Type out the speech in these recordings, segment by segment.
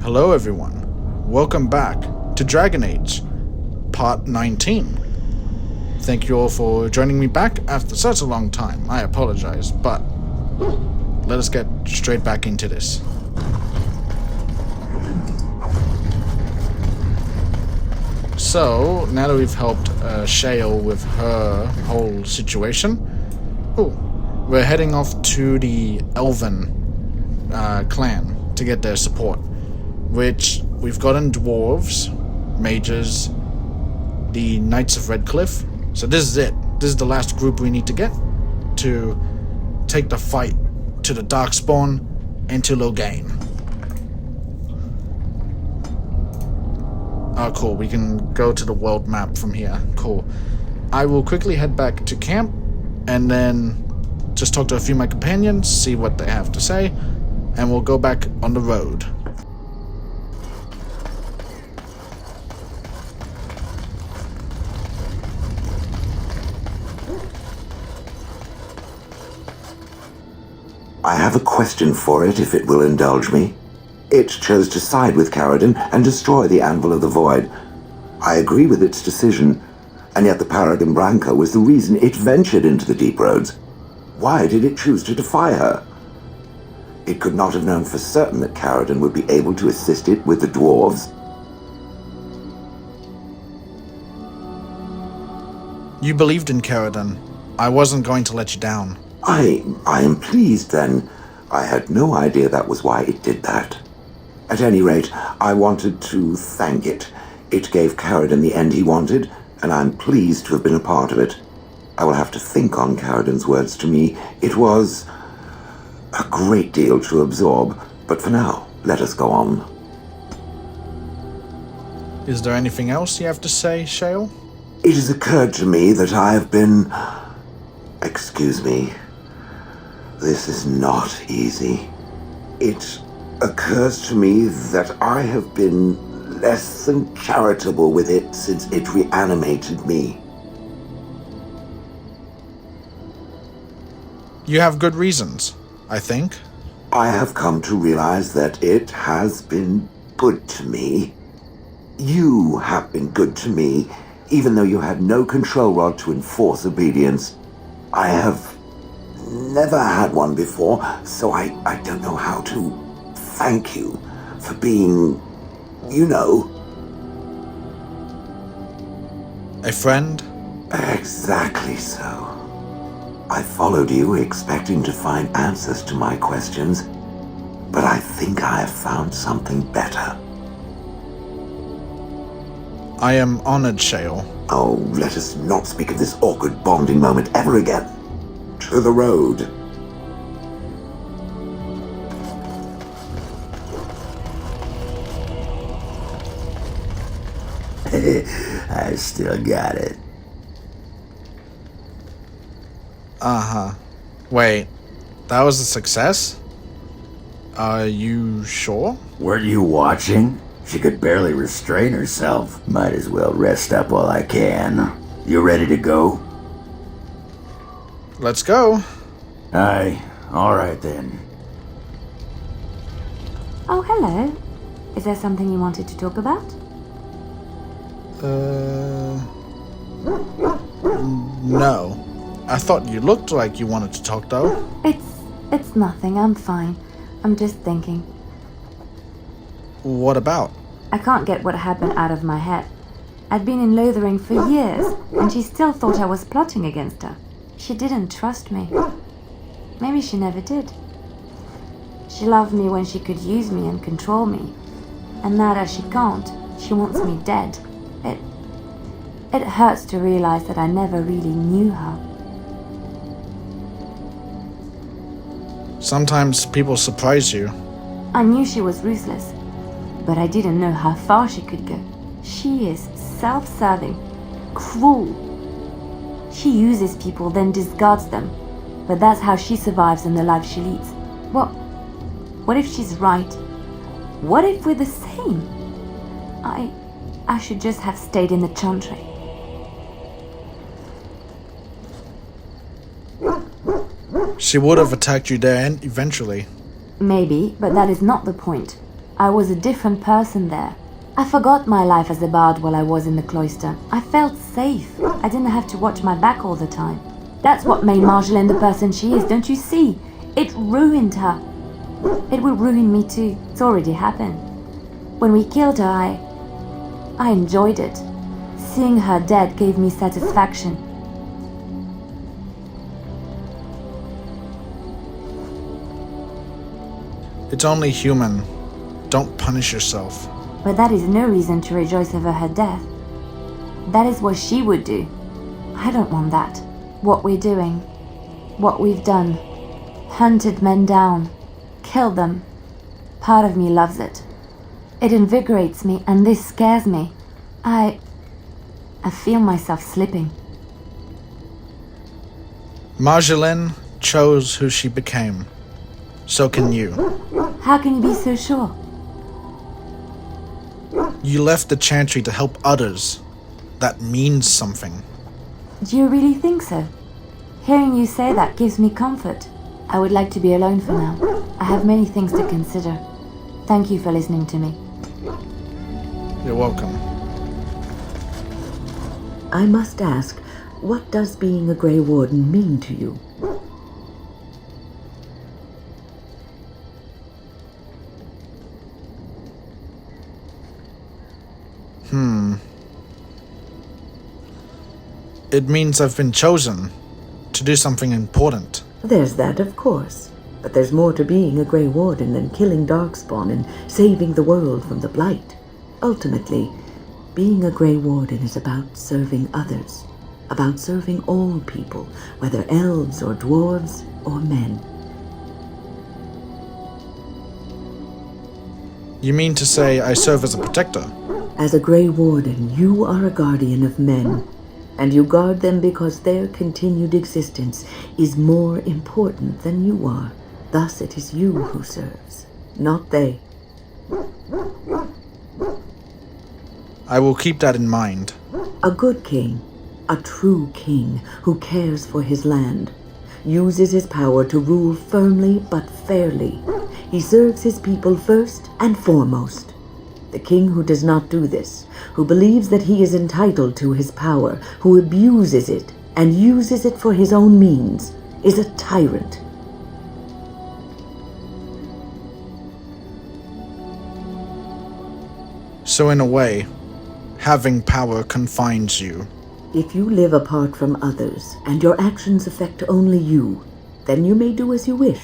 Hello everyone, welcome back to Dragon Age, part 19. Thank you all for joining me back after such a long time. I apologize, but let us get straight back into this. So, now that we've helped Shale with her whole situation, we're heading off to the Elven clan to get their support, which we've gotten dwarves, mages, the Knights of Redcliffe. So this is it. This is the last group we need to get to take the fight to the Darkspawn and to Loghain. Oh, cool. We can go to the world map from here. Cool. I will quickly head back to camp and then just talk to a few of my companions, see what they have to say, and we'll go back on the road. I have a question for it, if it will indulge me. It chose to side with Caradon and destroy the Anvil of the Void. I agree with its decision, and yet the Paragon Branca was the reason it ventured into the Deep Roads. Why did it choose to defy her? It could not have known for certain that Caradon would be able to assist it with the dwarves. You believed in Caradon. I wasn't going to let you down. I am pleased, then. I had no idea that was why it did that. At any rate, I wanted to thank it. It gave Caradon the end he wanted, and I'm pleased to have been a part of it. I will have to think on Caradon's words to me. It was a great deal to absorb, but for now, let us go on. Is there anything else you have to say, Shale? It has occurred to me that I have been... Excuse me. This is not easy. It occurs to me that I have been less than charitable with it since it reanimated me. You have good reasons, I think. I have come to realize that it has been good to me. You have been good to me, even though you had no control rod to enforce obedience. I have never had one before, so I don't know how to thank you for being, you know... A friend? Exactly so. I followed you expecting to find answers to my questions, but I think I have found something better. I am honored, Shale. Oh, let us not speak of this awkward bonding moment ever again. To the road. I still got it. Uh-huh. Wait, that was a success? Are you sure? Weren't you watching? She could barely restrain herself. Might as well rest up while I can. You ready to go? Let's go. Aye, alright then. Oh, hello. Is there something you wanted to talk about? No. I thought you looked like you wanted to talk, though. It's nothing. I'm fine. I'm just thinking. What about? I can't get what happened out of my head. I'd been in Lothering for years, and she still thought I was plotting against her. She didn't trust me. Maybe she never did. She loved me when she could use me and control me. And now that she can't, she wants me dead. It hurts to realize that I never really knew her. Sometimes people surprise you. I knew she was ruthless, but I didn't know how far she could go. She is self-serving, cruel. She uses people, then discards them. But that's how she survives in the life she leads. What if she's right? What if we're the same? I should just have stayed in the Chantry. She would have attacked you there eventually. Maybe, but that is not the point. I was a different person there. I forgot my life as a bard while I was in the cloister. I felt safe. I didn't have to watch my back all the time. That's what made Marjolaine the person she is, don't you see? It ruined her. It will ruin me too. It's already happened. When we killed her, I enjoyed it. Seeing her dead gave me satisfaction. It's only human. Don't punish yourself. But that is no reason to rejoice over her death. That is what she would do. I don't want that. What we're doing, what we've done, hunted men down, killed them. Part of me loves it. It invigorates me, and this scares me. I feel myself slipping. Marjolaine chose who she became. So can you. How can you be so sure? You left the Chantry to help others. That means something. Do you really think so? Hearing you say that gives me comfort. I would like to be alone for now. I have many things to consider. Thank you for listening to me. You're welcome. I must ask, what does being a Grey Warden mean to you? It means I've been chosen to do something important. There's that, of course. But there's more to being a Grey Warden than killing Darkspawn and saving the world from the Blight. Ultimately, being a Grey Warden is about serving others. About serving all people, whether elves or dwarves or men. You mean to say I serve as a protector? As a Grey Warden, you are a guardian of men. And you guard them because their continued existence is more important than you are. Thus it is you who serves, not they. I will keep that in mind. A good king, a true king who cares for his land, uses his power to rule firmly but fairly. He serves his people first and foremost. The king who does not do this, who believes that he is entitled to his power, who abuses it and uses it for his own means, is a tyrant. So in a way, having power confines you. If you live apart from others and your actions affect only you, then you may do as you wish.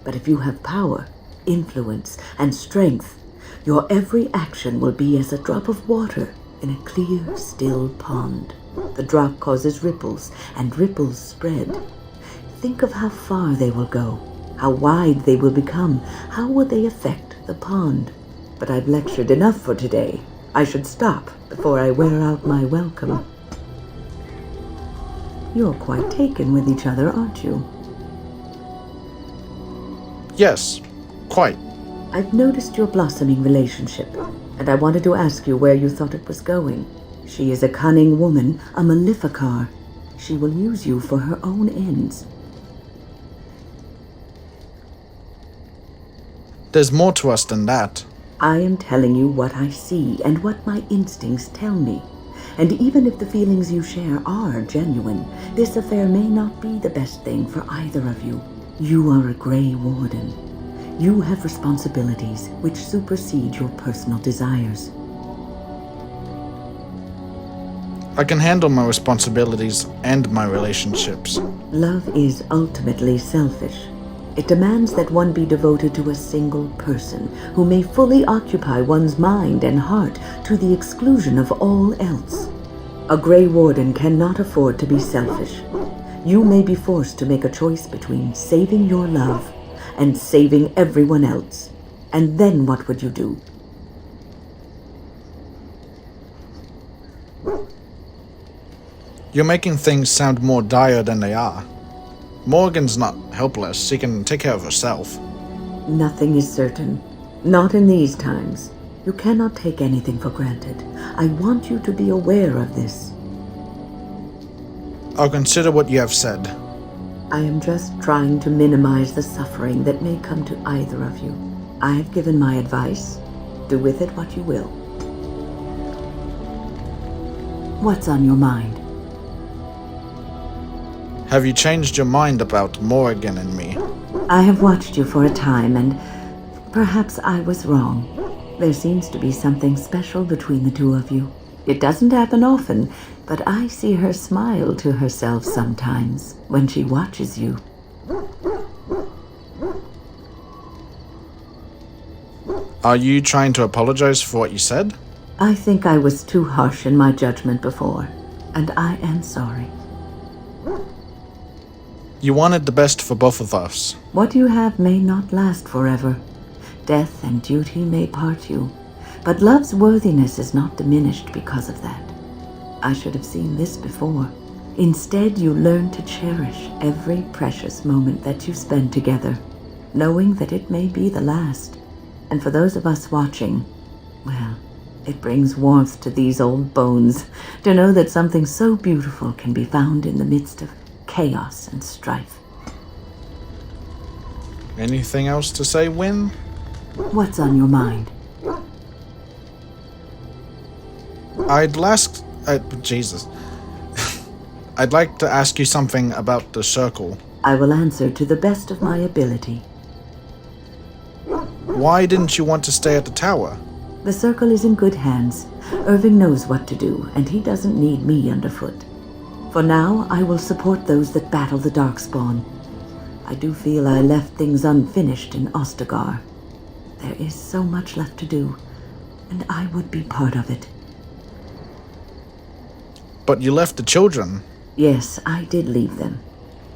But if you have power, influence, and strength, your every action will be as a drop of water in a clear, still pond. The drop causes ripples, and ripples spread. Think of how far they will go, how wide they will become, how will they affect the pond. But I've lectured enough for today. I should stop before I wear out my welcome. You're quite taken with each other, aren't you? Yes, quite. I've noticed your blossoming relationship, and I wanted to ask you where you thought it was going. She is a cunning woman, a Maleficar. She will use you for her own ends. There's more to us than that. I am telling you what I see and what my instincts tell me. And even if the feelings you share are genuine, this affair may not be the best thing for either of you. You are a Grey Warden. You have responsibilities which supersede your personal desires. I can handle my responsibilities and my relationships. Love is ultimately selfish. It demands that one be devoted to a single person who may fully occupy one's mind and heart to the exclusion of all else. A Grey Warden cannot afford to be selfish. You may be forced to make a choice between saving your love and saving everyone else. And then what would you do? You're making things sound more dire than they are. Morgan's not helpless. She can take care of herself. Nothing is certain. Not in these times. You cannot take anything for granted. I want you to be aware of this. I'll consider what you have said. I am just trying to minimize the suffering that may come to either of you. I have given my advice. Do with it what you will. What's on your mind? Have you changed your mind about Morrigan and me? I have watched you for a time, and perhaps I was wrong. There seems to be something special between the two of you. It doesn't happen often, but I see her smile to herself sometimes when she watches you. Are you trying to apologize for what you said? I think I was too harsh in my judgment before, and I am sorry. You wanted the best for both of us. What you have may not last forever. Death and duty may part you, but love's worthiness is not diminished because of that. I should have seen this before. Instead, you learn to cherish every precious moment that you spend together, knowing that it may be the last. And for those of us watching, well, it brings warmth to these old bones to know that something so beautiful can be found in the midst of chaos and strife. Anything else to say, Win? What's on your mind? Jesus. I'd like to ask you something about the circle. I will answer to the best of my ability. Why didn't you want to stay at the tower? The circle is in good hands. Irving knows what to do, and he doesn't need me underfoot. For now, I will support those that battle the Darkspawn. I do feel I left things unfinished in Ostagar. There is so much left to do, and I would be part of it. But you left the children. Yes, I did leave them.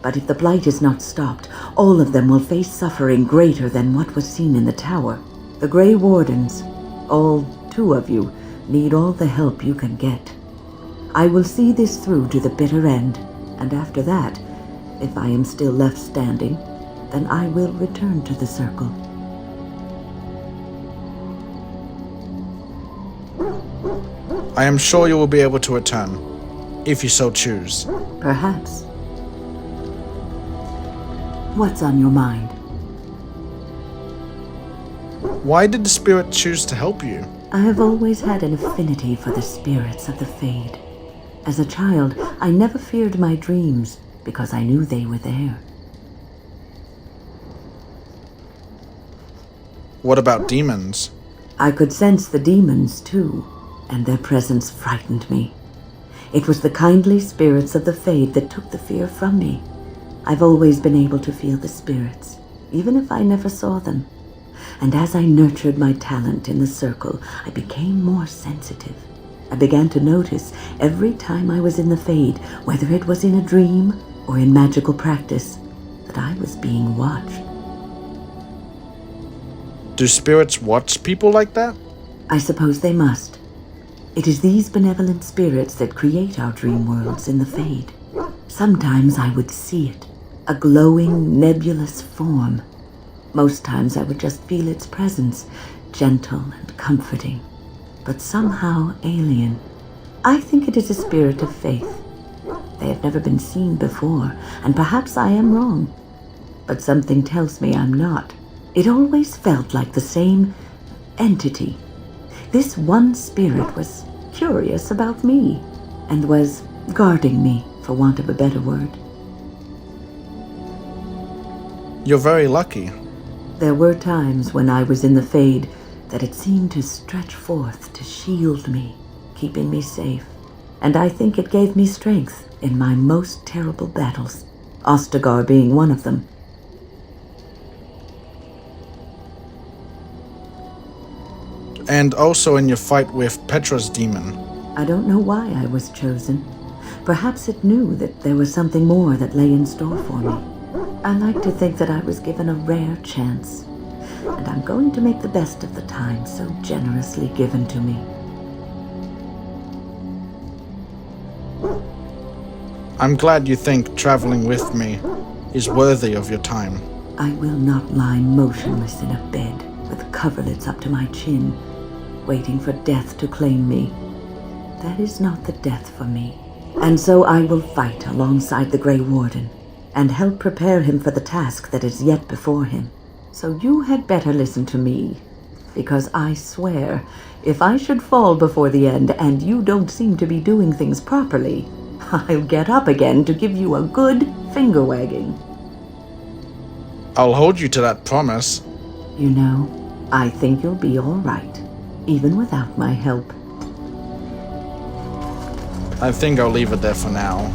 But if the blight is not stopped, all of them will face suffering greater than what was seen in the tower. The Grey Wardens, all 2 of you, need all the help you can get. I will see this through to the bitter end, and after that, if I am still left standing, then I will return to the circle. I am sure you will be able to return, if you so choose. Perhaps. What's on your mind? Why did the spirit choose to help you? I have always had an affinity for the spirits of the Fade. As a child, I never feared my dreams because I knew they were there. What about demons? I could sense the demons, too, and their presence frightened me. It was the kindly spirits of the Fade that took the fear from me. I've always been able to feel the spirits, even if I never saw them. And as I nurtured my talent in the circle, I became more sensitive. I began to notice every time I was in the Fade, whether it was in a dream or in magical practice, that I was being watched. Do spirits watch people like that? I suppose they must. It is these benevolent spirits that create our dream worlds in the Fade. Sometimes I would see it, a glowing, nebulous form. Most times I would just feel its presence, gentle and comforting, but somehow alien. I think it is a spirit of faith. They have never been seen before, and perhaps I am wrong. But something tells me I'm not. It always felt like the same entity. This one spirit was curious about me, and was guarding me, for want of a better word. You're very lucky. There were times when I was in the Fade that it seemed to stretch forth to shield me, keeping me safe. And I think it gave me strength in my most terrible battles, Ostagar being one of them. And also in your fight with Petra's demon. I don't know why I was chosen. Perhaps it knew that there was something more that lay in store for me. I like to think that I was given a rare chance, and I'm going to make the best of the time so generously given to me. I'm glad you think traveling with me is worthy of your time. I will not lie motionless in a bed with coverlets up to my chin, waiting for death to claim me. That is not the death for me. And so I will fight alongside the Grey Warden, and help prepare him for the task that is yet before him. So you had better listen to me, Because I swear, if I should fall before the end and you don't seem to be doing things properly, I'll get up again to give you a good finger wagging. I'll hold you to that promise. You know, I think you'll be all right, even without my help. I think I'll leave it there for now.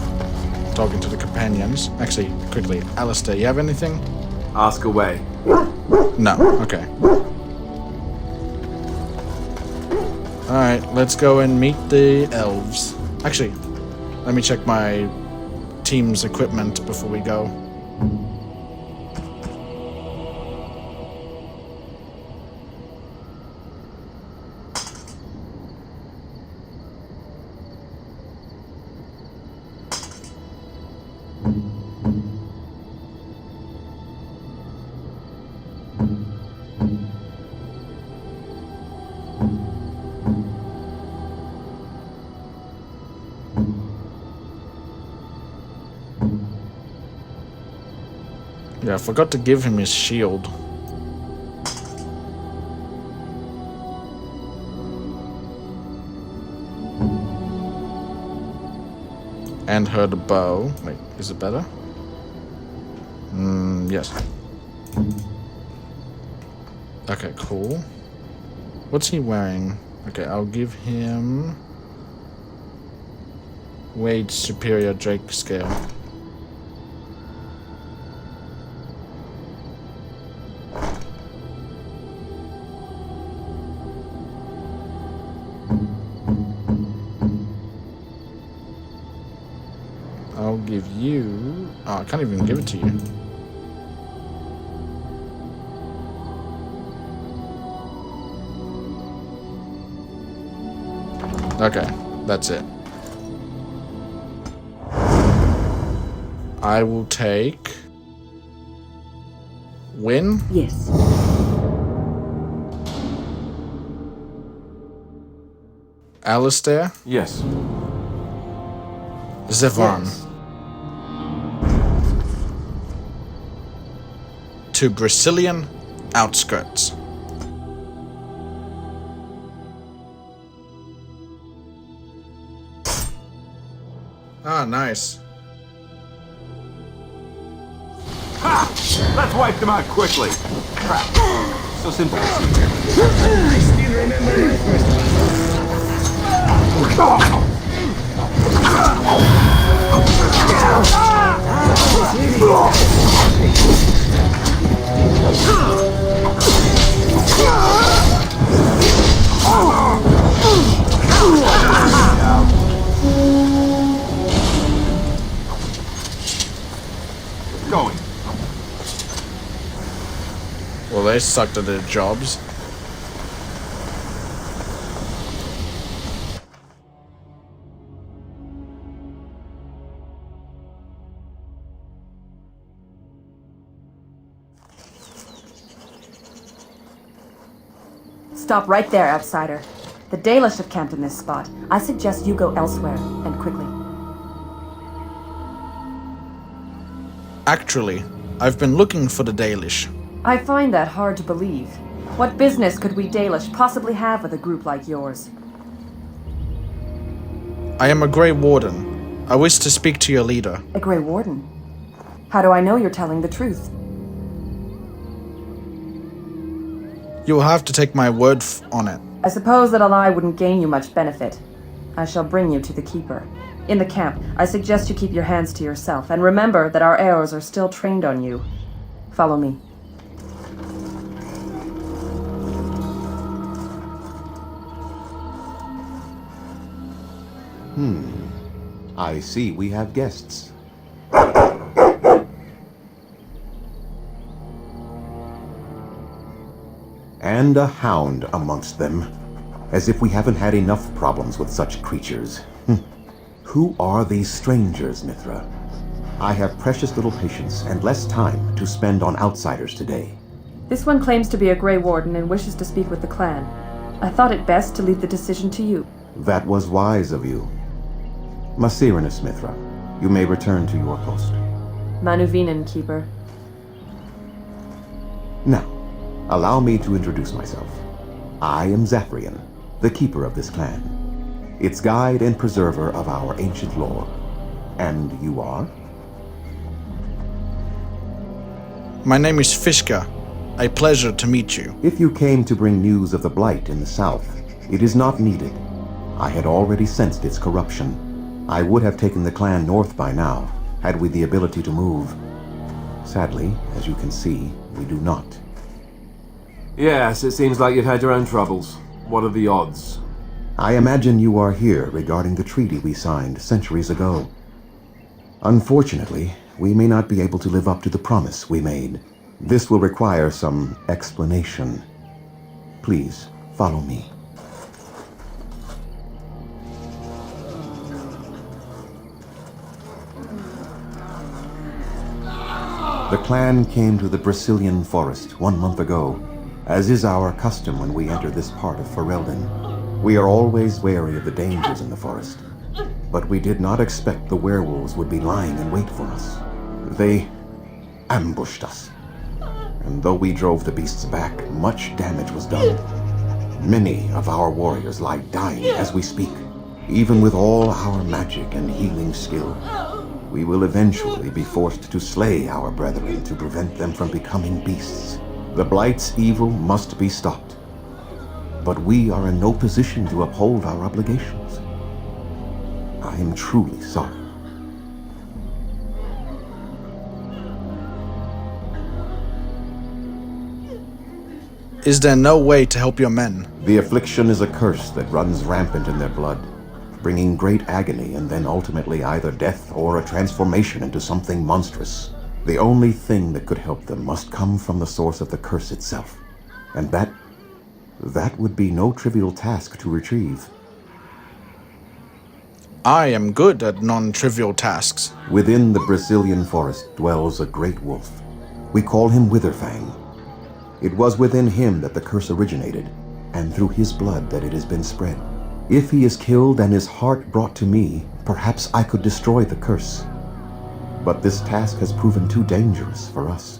Talking to the companions. Actually, quickly, Alistair, you have anything? Ask away. No, okay. Alright, let's go and meet the elves. Actually, let me check my team's equipment before we go. Yeah, I forgot to give him his shield. And her the bow. Wait, is it better? Yes. Okay, cool. What's he wearing? Okay, I'll give him Wade's Superior Drake Scale. I'll give you... Oh, I can't even give it to you. Okay, that's it. I will take... Win? Yes. Alistair? Yes. Zevan. Yes. To Brazilian outskirts. Ah, nice. Ha! Let's wipe them out quickly. Crap. So simple to see. I still remember my first Going. Well, they sucked at their jobs. Stop right there, outsider. The Dalish have camped in this spot. I suggest you go elsewhere, and quickly. Actually, I've been looking for the Dalish. I find that hard to believe. What business could we Dalish possibly have with a group like yours? I am a Grey Warden. I wish to speak to your leader. A Grey Warden? How do I know you're telling the truth? You will have to take my word on it. I suppose that a lie wouldn't gain you much benefit. I shall bring you to the Keeper. In the camp, I suggest you keep your hands to yourself, and remember that our arrows are still trained on you. Follow me. I see we have guests. And a hound amongst them. As if we haven't had enough problems with such creatures. Who are these strangers, Mithra? I have precious little patience and less time to spend on outsiders today. This one claims to be a Grey Warden and wishes to speak with the clan. I thought it best to leave the decision to you. That was wise of you. Masirinus, Mithra, you may return to your post. Manuvinen, Keeper. Now, allow me to introduce myself. I am Zafrian, the keeper of this clan, its guide and preserver of our ancient lore. And you are? My name is Fishca. A pleasure to meet you. If you came to bring news of the Blight in the south, it is not needed. I had already sensed its corruption. I would have taken the clan north by now, had we the ability to move. Sadly, as you can see, we do not. Yes, it seems like you've had your own troubles. What are the odds? I imagine you are here regarding the treaty we signed centuries ago. Unfortunately, we may not be able to live up to the promise we made. This will require some explanation. Please, follow me. The clan came to the Brazilian forest 1 month ago, as is our custom when we enter this part of Ferelden. We are always wary of the dangers in the forest, but we did not expect the werewolves would be lying in wait for us. They ambushed us, and though we drove the beasts back, much damage was done. Many of our warriors lie dying as we speak. Even with all our magic and healing skill, we will eventually be forced to slay our brethren to prevent them from becoming beasts. The Blight's evil must be stopped, but we are in no position to uphold our obligations. I am truly sorry. Is there no way to help your men? The affliction is a curse that runs rampant in their blood, bringing great agony and then ultimately either death or a transformation into something monstrous. The only thing that could help them must come from the source of the curse itself, and that would be no trivial task to retrieve. I am good at non-trivial tasks. Within the Brazilian forest dwells a great wolf. We call him Witherfang. It was within him that the curse originated, and through his blood that it has been spread. If he is killed and his heart brought to me, perhaps I could destroy the curse. But this task has proven too dangerous for us.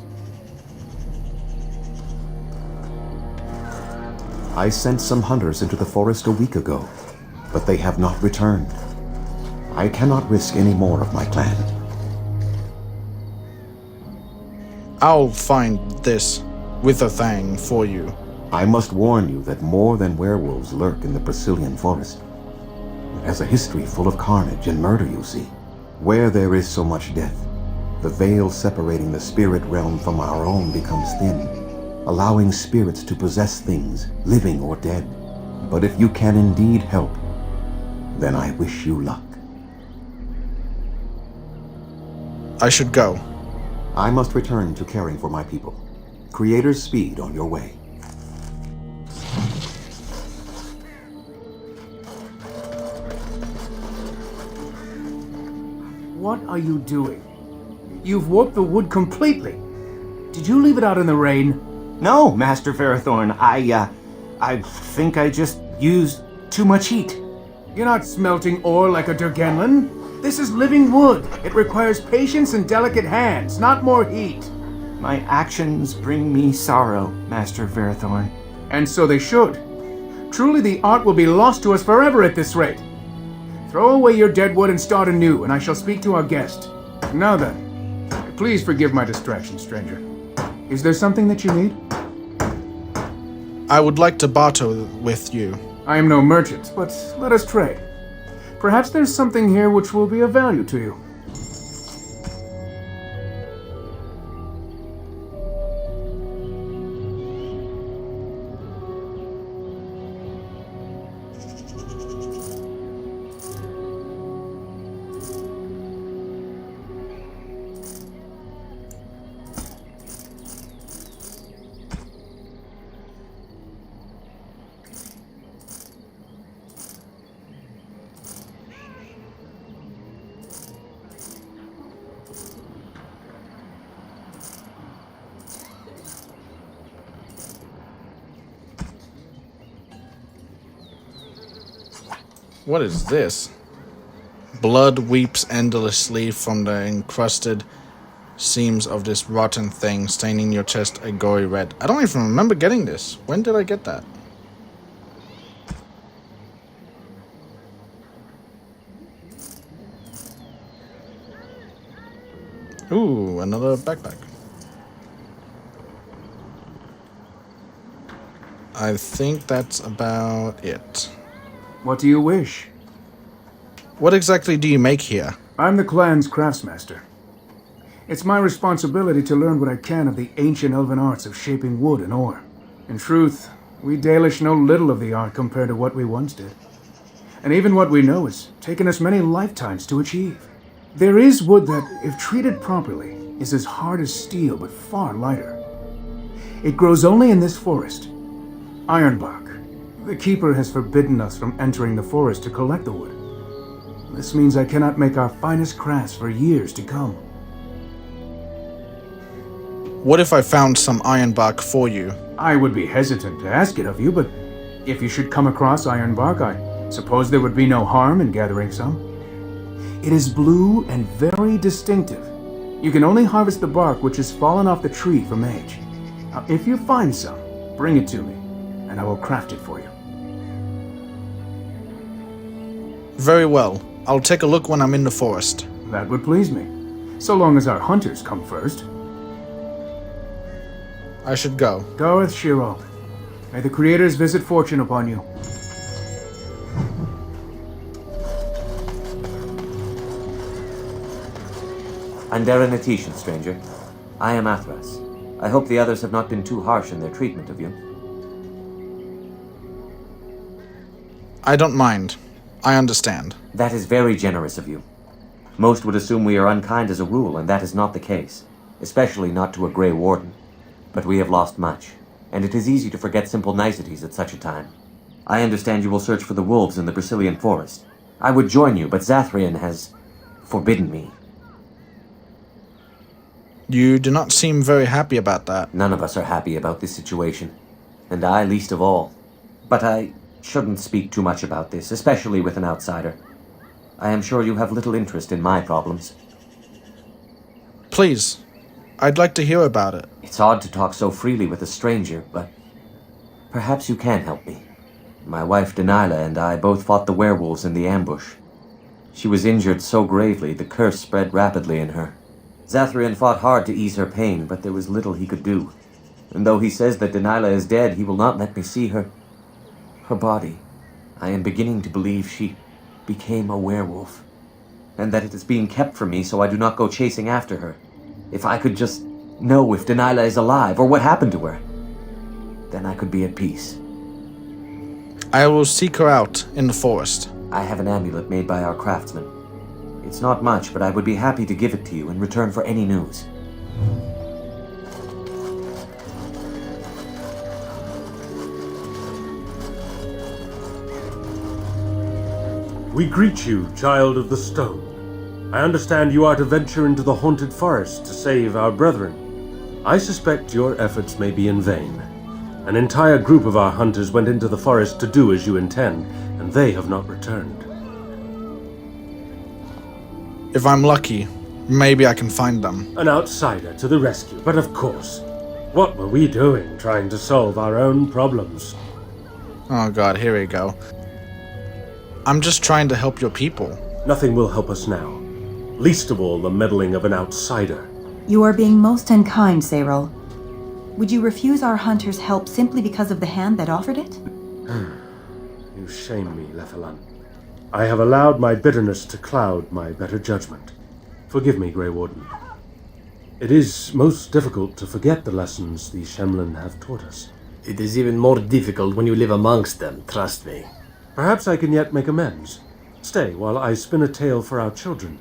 I sent some hunters into the forest a week ago, but they have not returned. I cannot risk any more of my clan. I'll find this Witherfang for you. I must warn you that more than werewolves lurk in the Brazilian forest. It has a history full of carnage and murder, you see. Where there is so much death, the veil separating the spirit realm from our own becomes thin, allowing spirits to possess things, living or dead. But if you can indeed help, then I wish you luck. I should go. I must return to caring for my people. Creator's speed on your way. What are you doing? You've warped the wood completely. Did you leave it out in the rain? No, Master Ferrothorn. I think I just used too much heat. You're not smelting ore like a Durgenlin. This is living wood. It requires patience and delicate hands, not more heat. My actions bring me sorrow, Master Ferrothorn. And so they should. Truly the art will be lost to us forever at this rate. Throw away your dead wood and start anew, and I shall speak to our guest. Now then, please forgive my distraction, stranger. Is there something that you need? I would like to barter with you. I am no merchant, but let us trade. Perhaps there's something here which will be of value to you. What is this? Blood weeps endlessly from the encrusted seams of this rotten thing, staining your chest a gory red. I don't even remember getting this. When did I get that? Ooh, another backpack. I think that's about it. What do you wish? What exactly do you make here? I'm the clan's craftsmaster. It's my responsibility to learn what I can of the ancient elven arts of shaping wood and ore. In truth, we Dalish know little of the art compared to what we once did. And even what we know has taken us many lifetimes to achieve. There is wood that, if treated properly, is as hard as steel but far lighter. It grows only in this forest. Ironbark. The keeper has forbidden us from entering the forest to collect the wood. This means I cannot make our finest crafts for years to come. What if I found some ironbark for you? I would be hesitant to ask it of you, but if you should come across ironbark, I suppose there would be no harm in gathering some. It is blue and very distinctive. You can only harvest the bark which has fallen off the tree from age. Now, if you find some, bring it to me, and I will craft it for you. Very well. I'll take a look when I'm in the forest. That would please me, so long as our hunters come first. I should go. Gareth Shiro, may the creators visit fortune upon you. Andera Natishan, stranger. I am Athras. I hope the others have not been too harsh in their treatment of you. I don't mind. I understand. That is very generous of you. Most would assume we are unkind as a rule, and that is not the case. Especially not to a Grey Warden. But we have lost much, and it is easy to forget simple niceties at such a time. I understand you will search for the wolves in the Brazilian forest. I would join you, but Zathrian has forbidden me. You do not seem very happy about that. None of us are happy about this situation, and I least of all. But I shouldn't speak too much about this, especially with an outsider. I am sure you have little interest in my problems. Please, I'd like to hear about it. It's odd to talk so freely with a stranger, but perhaps you can help me. My wife Denilah and I both fought the werewolves in the ambush. She was injured so gravely, the curse spread rapidly in her. Zathrian fought hard to ease her pain, but there was little he could do. And though he says that Denilah is dead, he will not let me see her body. I am beginning to believe she became a werewolf, and that it is being kept from me so I do not go chasing after her. If I could just know if Denilah is alive, or what happened to her, then I could be at peace. I will seek her out in the forest. I have an amulet made by our craftsman. It's not much, but I would be happy to give it to you in return for any news. We greet you, child of the stone. I understand you are to venture into the haunted forest to save our brethren. I suspect your efforts may be in vain. An entire group of our hunters went into the forest to do as you intend, and they have not returned. If I'm lucky, maybe I can find them. An outsider to the rescue, but of course. What were we doing trying to solve our own problems? Oh god, here we go. I'm just trying to help your people. Nothing will help us now. Least of all the meddling of an outsider. You are being most unkind, Sayril. Would you refuse our hunters' help simply because of the hand that offered it? You shame me, Lethalan. I have allowed my bitterness to cloud my better judgment. Forgive me, Grey Warden. It is most difficult to forget the lessons the Shemlin have taught us. It is even more difficult when you live amongst them, trust me. Perhaps I can yet make amends. Stay while I spin a tale for our children.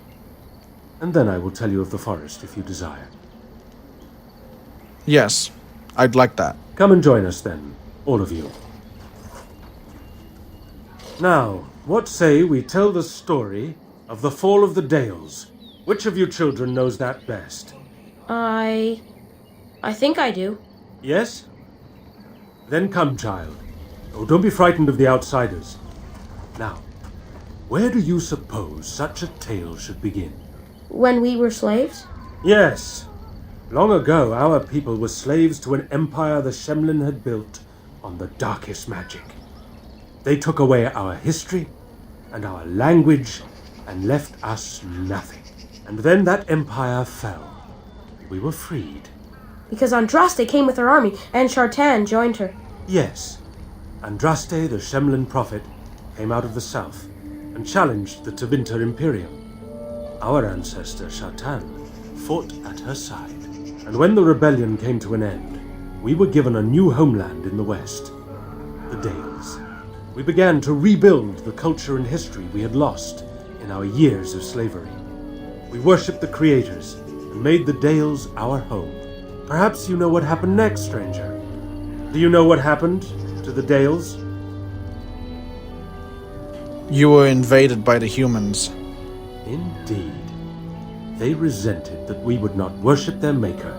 And then I will tell you of the forest if you desire. Yes, I'd like that. Come and join us then, all of you. Now, what say we tell the story of the fall of the Dales? Which of you children knows that best? I think I do. Yes? Then come, child. Oh, don't be frightened of the outsiders. Now, where do you suppose such a tale should begin? When we were slaves? Yes. Long ago, our people were slaves to an empire the Shemlin had built on the darkest magic. They took away our history and our language and left us nothing. And then that empire fell, we were freed. Because Andraste came with her army, and Shartan joined her. Yes. Andraste, the Shemlin prophet, came out of the south and challenged the Tevinter Imperium. Our ancestor, Shartan, fought at her side. And when the rebellion came to an end, we were given a new homeland in the west, the Dales. We began to rebuild the culture and history we had lost in our years of slavery. We worshipped the creators and made the Dales our home. Perhaps you know what happened next, stranger. Do you know what happened to the Dales? You were invaded by the humans. Indeed. They resented that we would not worship their maker,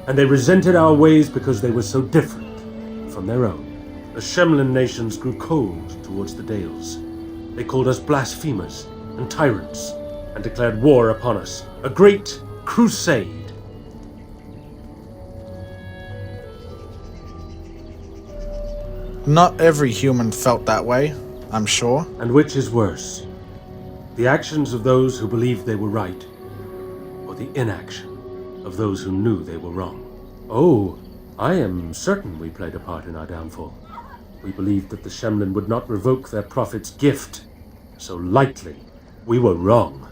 and they resented our ways because they were so different from their own. The Shemlin nations grew cold towards the Dales. They called us blasphemers and tyrants, and declared war upon us, a great crusade. Not every human felt that way, I'm sure. And which is worse? The actions of those who believed they were right, or the inaction of those who knew they were wrong? Oh, I am certain we played a part in our downfall. We believed that the Shemlin would not revoke their prophet's gift so lightly. We were wrong.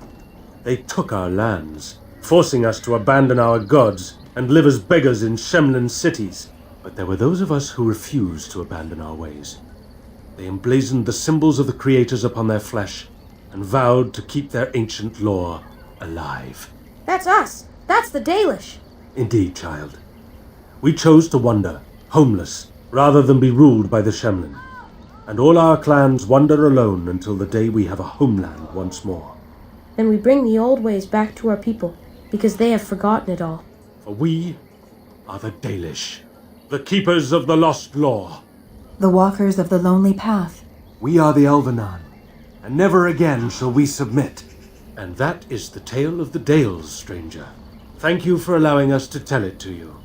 They took our lands, forcing us to abandon our gods and live as beggars in Shemlin cities. But there were those of us who refused to abandon our ways. They emblazoned the symbols of the creators upon their flesh and vowed to keep their ancient lore alive. That's us. That's the Dalish. Indeed, child. We chose to wander, homeless, rather than be ruled by the Shemlin. And all our clans wander alone until the day we have a homeland once more. Then we bring the old ways back to our people, because they have forgotten it all. For we are the Dalish, the keepers of the lost lore. The walkers of the lonely path. We are the Elvenan, and never again shall we submit. And that is the tale of the Dales, stranger. Thank you for allowing us to tell it to you.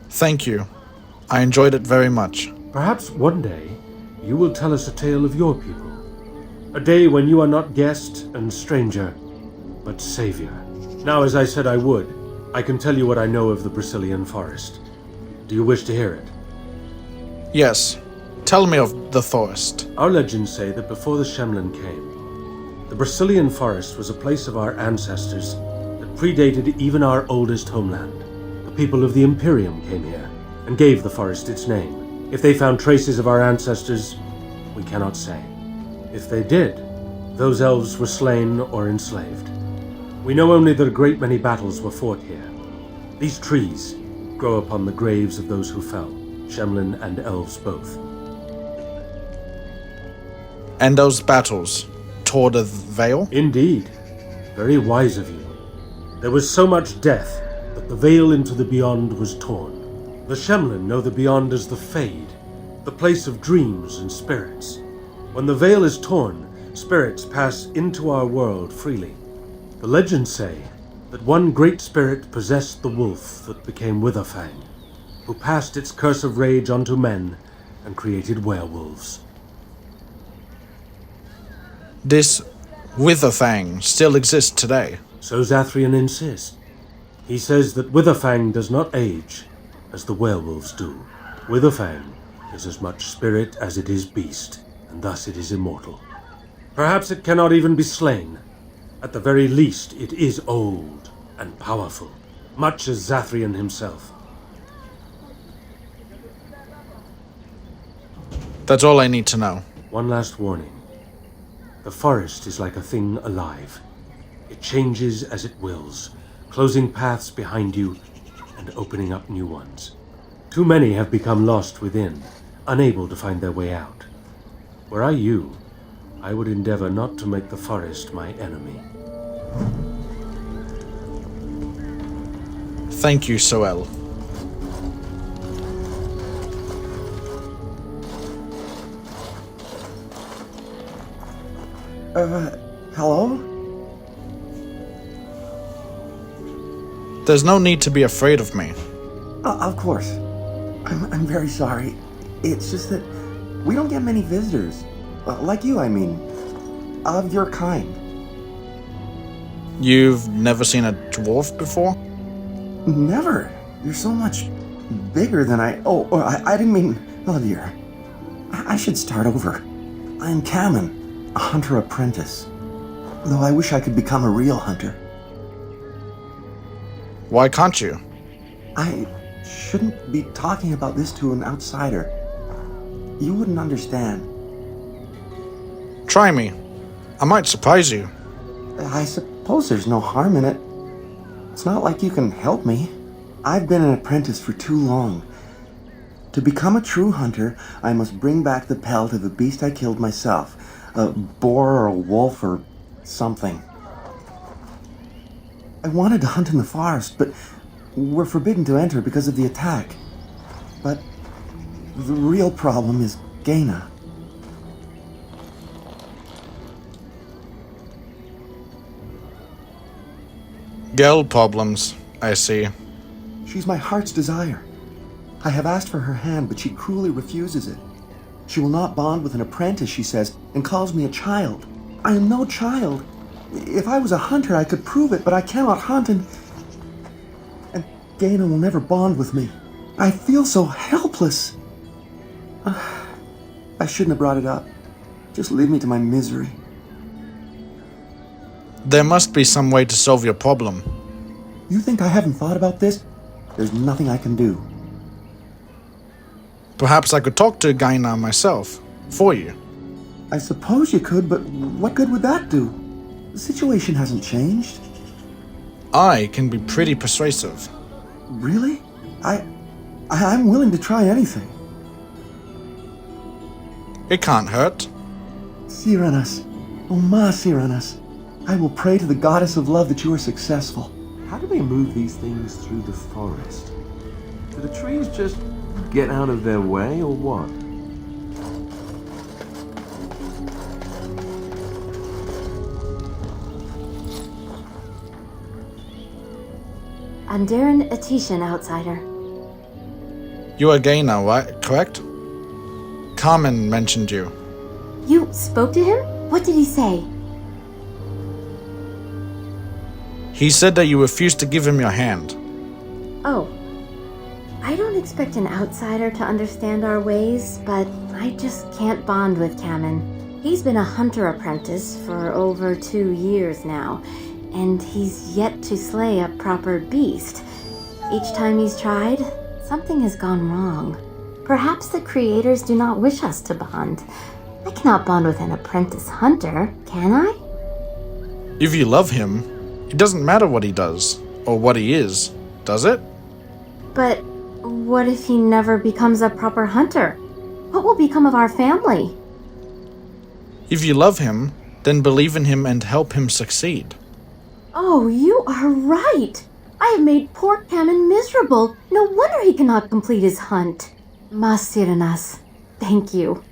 Thank you. I enjoyed it very much. Perhaps one day you will tell us a tale of your people. A day when you are not guest and stranger, but savior. Now, as I said I would, I can tell you what I know of the Brazilian forest. Do you wish to hear it? Yes. Tell me of the forest. Our legends say that before the Shemlin came, the Brazilian forest was a place of our ancestors that predated even our oldest homeland. The people of the Imperium came here and gave the forest its name. If they found traces of our ancestors, we cannot say. If they did, those elves were slain or enslaved. We know only that a great many battles were fought here. These trees grow upon the graves of those who fell, Shemlin and elves both. And those battles tore the veil? Indeed. Very wise of you. There was so much death that the veil into the beyond was torn. The Shemlin know the beyond as the Fade, the place of dreams and spirits. When the veil is torn, spirits pass into our world freely. The legends say that one great spirit possessed the wolf that became Witherfang, who passed its curse of rage onto men and created werewolves. This Witherfang still exists today. So Zathrian insists. He says that Witherfang does not age as the werewolves do. Witherfang is as much spirit as it is beast, and thus it is immortal. Perhaps it cannot even be slain. At the very least, it is old and powerful, much as Zathrian himself. That's all I need to know. One last warning. The forest is like a thing alive. It changes as it wills, closing paths behind you and opening up new ones. Too many have become lost within, unable to find their way out. Were I you, I would endeavor not to make the forest my enemy. Thank you, Soel. Hello? There's no need to be afraid of me. Of course. I'm very sorry. It's just that we don't get many visitors. Like you, I mean. Of your kind. You've never seen a dwarf before? Never. You're so much bigger than I... I didn't mean... Oh, dear. I should start over. I'm Kamen, a hunter apprentice. Though I wish I could become a real hunter. Why can't you? I shouldn't be talking about this to an outsider. You wouldn't understand. Try me. I might surprise you. I suppose there's no harm in it. It's not like you can help me. I've been an apprentice for too long. To become a true hunter, I must bring back the pelt of a beast I killed myself. A boar or a wolf or something. I wanted to hunt in the forest, but we're forbidden to enter because of the attack. But the real problem is Gaina. Girl problems, I see. She's my heart's desire. I have asked for her hand, but she cruelly refuses it. She will not bond with an apprentice, she says, and calls me a child. I am no child. If I was a hunter, I could prove it, but I cannot hunt, and Gaina will never bond with me. I feel so helpless. I shouldn't have brought it up. Just leave me to my misery. There must be some way to solve your problem. You think I haven't thought about this? There's nothing I can do. Perhaps I could talk to Gaina myself, for you. I suppose you could, but what good would that do? The situation hasn't changed. I can be pretty persuasive. Really? I'm willing to try anything. It can't hurt. Cyranas, oh ma Cyranas, I will pray to the goddess of love that you are successful. How do they move these things through the forest? Do the trees just get out of their way, or what? Andaran Atishan, outsider. You are Gaina, right? Correct? Carmen mentioned you. You spoke to him? What did he say? He said that you refused to give him your hand. Oh. I don't expect an outsider to understand our ways, but I just can't bond with Kamen. He's been a hunter apprentice for over 2 years now, and he's yet to slay a proper beast. Each time he's tried, something has gone wrong. Perhaps the creators do not wish us to bond. I cannot bond with an apprentice hunter, can I? If you love him, it doesn't matter what he does, or what he is, does it? But what if he never becomes a proper hunter? What will become of our family? If you love him, then believe in him and help him succeed. Oh, you are right! I have made poor Kamen miserable. No wonder he cannot complete his hunt. Masiranas, thank you.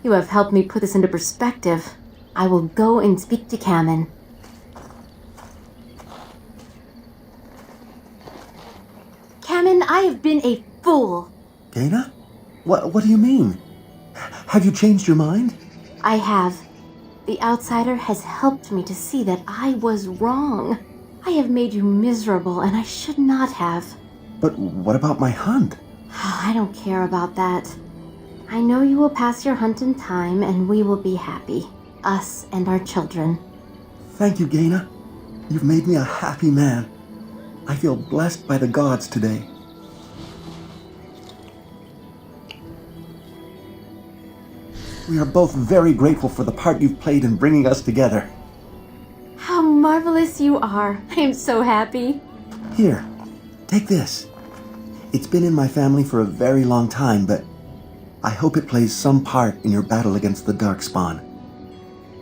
You have helped me put this into perspective. I will go and speak to Kamen. Kamen, I have been a fool. Gaina? What do you mean? Have you changed your mind? I have. The outsider has helped me to see that I was wrong. I have made you miserable, and I should not have. But what about my hunt? I don't care about that. I know you will pass your hunt in time, and we will be happy. Us and our children. Thank you, Gaina. You've made me a happy man. I feel blessed by the gods today. We are both very grateful for the part you've played in bringing us together. How marvelous you are. I am so happy. Here, take this. It's been in my family for a very long time, but I hope it plays some part in your battle against the Darkspawn.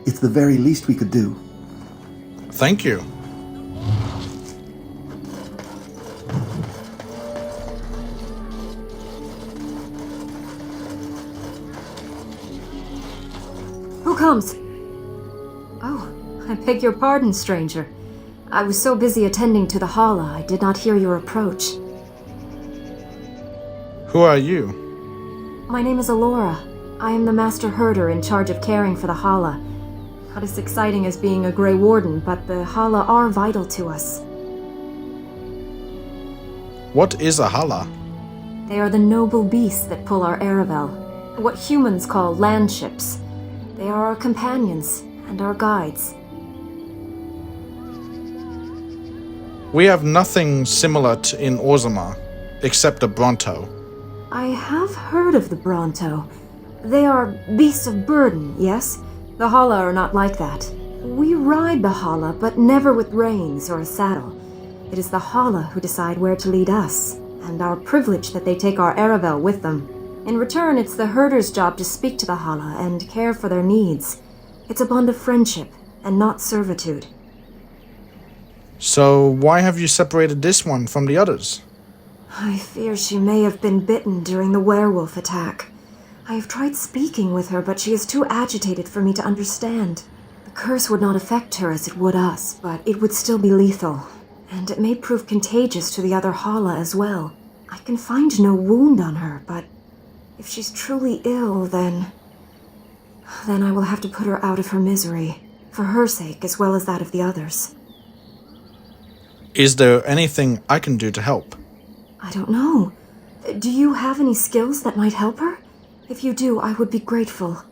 It's the very least we could do. Thank you. Who comes? Oh, I beg your pardon, stranger. I was so busy attending to the Hala, I did not hear your approach. Who are you? My name is Alora. I am the master herder in charge of caring for the Hala. Not as exciting as being a Grey Warden, but the Hala are vital to us. What is a Hala? They are the noble beasts that pull our Aravel, what humans call land ships. They are our companions and our guides. We have nothing similar in Orzammar, except a Bronto. I have heard of the Bronto. They are beasts of burden, yes? The Hala are not like that. We ride the Hala, but never with reins or a saddle. It is the Hala who decide where to lead us, and our privilege that they take our Aravel with them. In return, it's the herder's job to speak to the Hala and care for their needs. It's a bond of friendship, and not servitude. So why have you separated this one from the others? I fear she may have been bitten during the werewolf attack. I have tried speaking with her, but she is too agitated for me to understand. The curse would not affect her as it would us, but it would still be lethal. And it may prove contagious to the other Hala as well. I can find no wound on her, but if she's truly ill, then I will have to put her out of her misery, for her sake as well as that of the others. Is there anything I can do to help? I don't know. Do you have any skills that might help her? If you do, I would be grateful.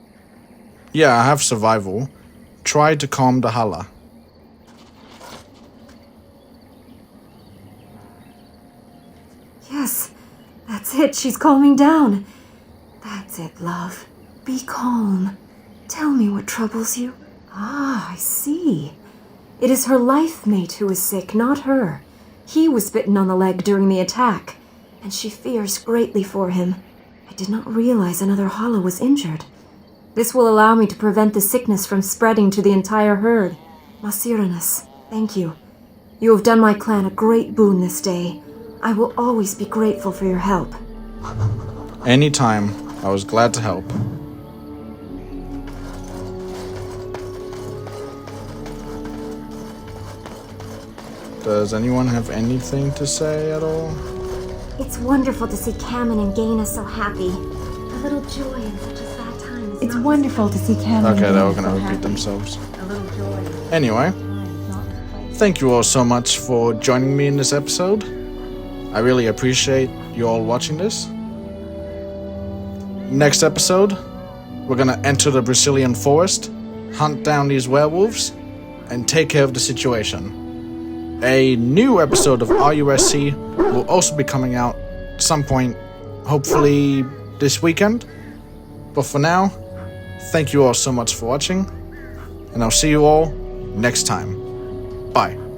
Yeah, I have survival. Try to calm the Hala. Yes, that's it. She's calming down. That's it, love. Be calm. Tell me what troubles you. Ah, I see. It is her life mate who is sick, not her. He was bitten on the leg during the attack, and she fears greatly for him. I did not realize another Hala was injured. This will allow me to prevent the sickness from spreading to the entire herd. Masiranus, thank you. You have done my clan a great boon this day. I will always be grateful for your help. Anytime. I was glad to help. Does anyone have anything to say at all? It's wonderful to see Cameron and Gaina so happy. A little joy in such a sad time. It's wonderful to see Cameron. Okay, they're all gonna repeat themselves. A little joy. Anyway, thank you all so much for joining me in this episode. I really appreciate you all watching this. Next episode, we're gonna enter the Brazilian forest, hunt down these werewolves, and take care of the situation. A new episode of RUSC will also be coming out at some point, hopefully this weekend. But for now, thank you all so much for watching, and I'll see you all next time. Bye.